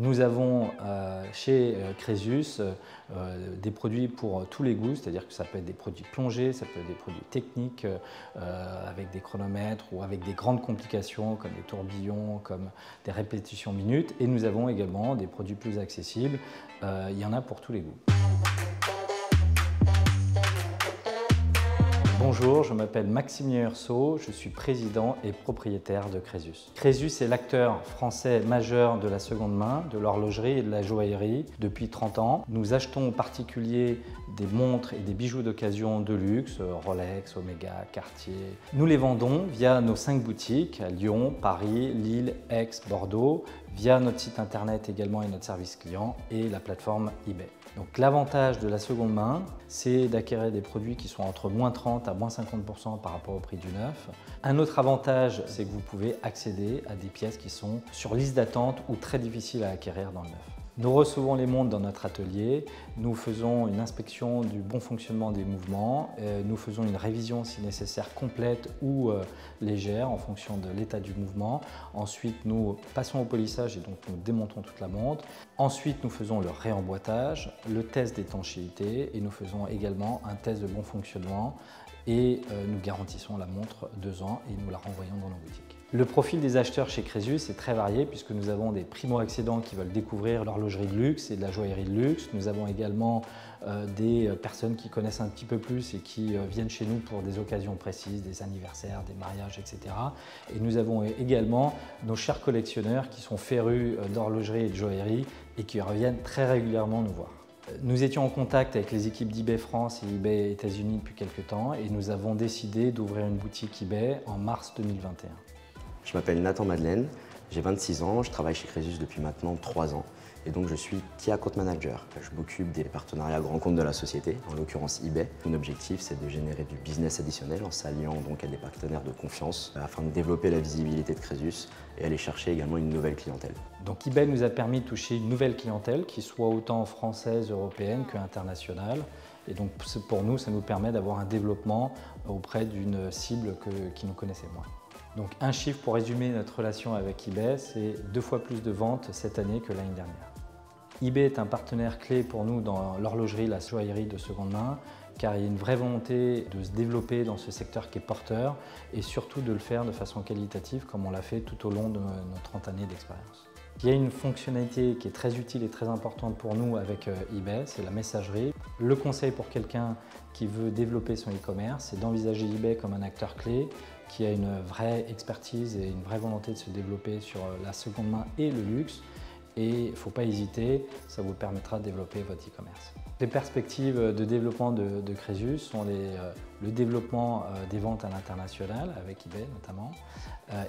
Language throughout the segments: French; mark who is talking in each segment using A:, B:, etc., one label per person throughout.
A: Nous avons chez Crésus des produits pour tous les goûts, c'est-à-dire que ça peut être des produits plongés, ça peut être des produits techniques avec des chronomètres ou avec des grandes complications comme des tourbillons, comme des répétitions minutes. Et nous avons également des produits plus accessibles, il y en a pour tous les goûts. Bonjour, je m'appelle Maximilien Urso, je suis président et propriétaire de Crésus. Crésus est l'acteur français majeur de la seconde main, de l'horlogerie et de la joaillerie depuis 30 ans. Nous achetons en particulier des montres et des bijoux d'occasion de luxe, Rolex, Omega, Cartier. Nous les vendons via nos 5 boutiques à Lyon, Paris, Lille, Aix, Bordeaux, via notre site internet également et notre service client et la plateforme eBay. Donc l'avantage de la seconde main, c'est d'acquérir des produits qui sont entre moins 30 à moins 50% par rapport au prix du neuf. Un autre avantage, c'est que vous pouvez accéder à des pièces qui sont sur liste d'attente ou très difficiles à acquérir dans le neuf. Nous recevons les montres dans notre atelier, nous faisons une inspection du bon fonctionnement des mouvements, nous faisons une révision si nécessaire complète ou légère en fonction de l'état du mouvement. Ensuite, nous passons au polissage et donc nous démontons toute la montre. Ensuite, nous faisons le réemboîtage, le test d'étanchéité et nous faisons également un test de bon fonctionnement et nous garantissons la montre 2 ans et nous la renvoyons dans nos boutiques. Le profil des acheteurs chez Crésus est très varié puisque nous avons des primo-accédants qui veulent découvrir l'horlogerie de luxe et de la joaillerie de luxe. Nous avons également des personnes qui connaissent un petit peu plus et qui viennent chez nous pour des occasions précises, des anniversaires, des mariages, etc. Et nous avons également nos chers collectionneurs qui sont férus d'horlogerie et de joaillerie et qui reviennent très régulièrement nous voir. Nous étions en contact avec les équipes d'eBay France et eBay États-Unis depuis quelques temps et nous avons décidé d'ouvrir une boutique eBay en mars 2021.
B: Je m'appelle Nathan Madeleine, j'ai 26 ans, je travaille chez Crésus depuis maintenant 3 ans et donc je suis Key Account Manager. Je m'occupe des partenariats grands comptes de la société, en l'occurrence eBay. Mon objectif, c'est de générer du business additionnel en s'alliant donc à des partenaires de confiance afin de développer la visibilité de Crésus et aller chercher également une nouvelle clientèle.
A: Donc eBay nous a permis de toucher une nouvelle clientèle qui soit autant française, européenne qu'internationale. Et donc pour nous, ça nous permet d'avoir un développement auprès d'une cible qui nous connaissait moins. Donc un chiffre pour résumer notre relation avec eBay, c'est 2 fois plus de ventes cette année que l'année dernière. eBay est un partenaire clé pour nous dans l'horlogerie, la joaillerie de seconde main, car il y a une vraie volonté de se développer dans ce secteur qui est porteur et surtout de le faire de façon qualitative comme on l'a fait tout au long de nos 30 années d'expérience. Il y a une fonctionnalité qui est très utile et très importante pour nous avec eBay, c'est la messagerie. Le conseil pour quelqu'un qui veut développer son e-commerce, c'est d'envisager eBay comme un acteur clé qui a une vraie expertise et une vraie volonté de se développer sur la seconde main et le luxe. Et il ne faut pas hésiter, ça vous permettra de développer votre e-commerce. Les perspectives de développement de Crésus sont le développement des ventes à l'international, avec eBay notamment,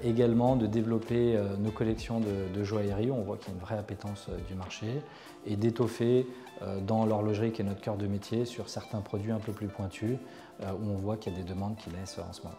A: également de développer nos collections de joaillerie, on voit qu'il y a une vraie appétence du marché, et d'étoffer dans l'horlogerie qui est notre cœur de métier sur certains produits un peu plus pointus, où on voit qu'il y a des demandes qui naissent en ce moment.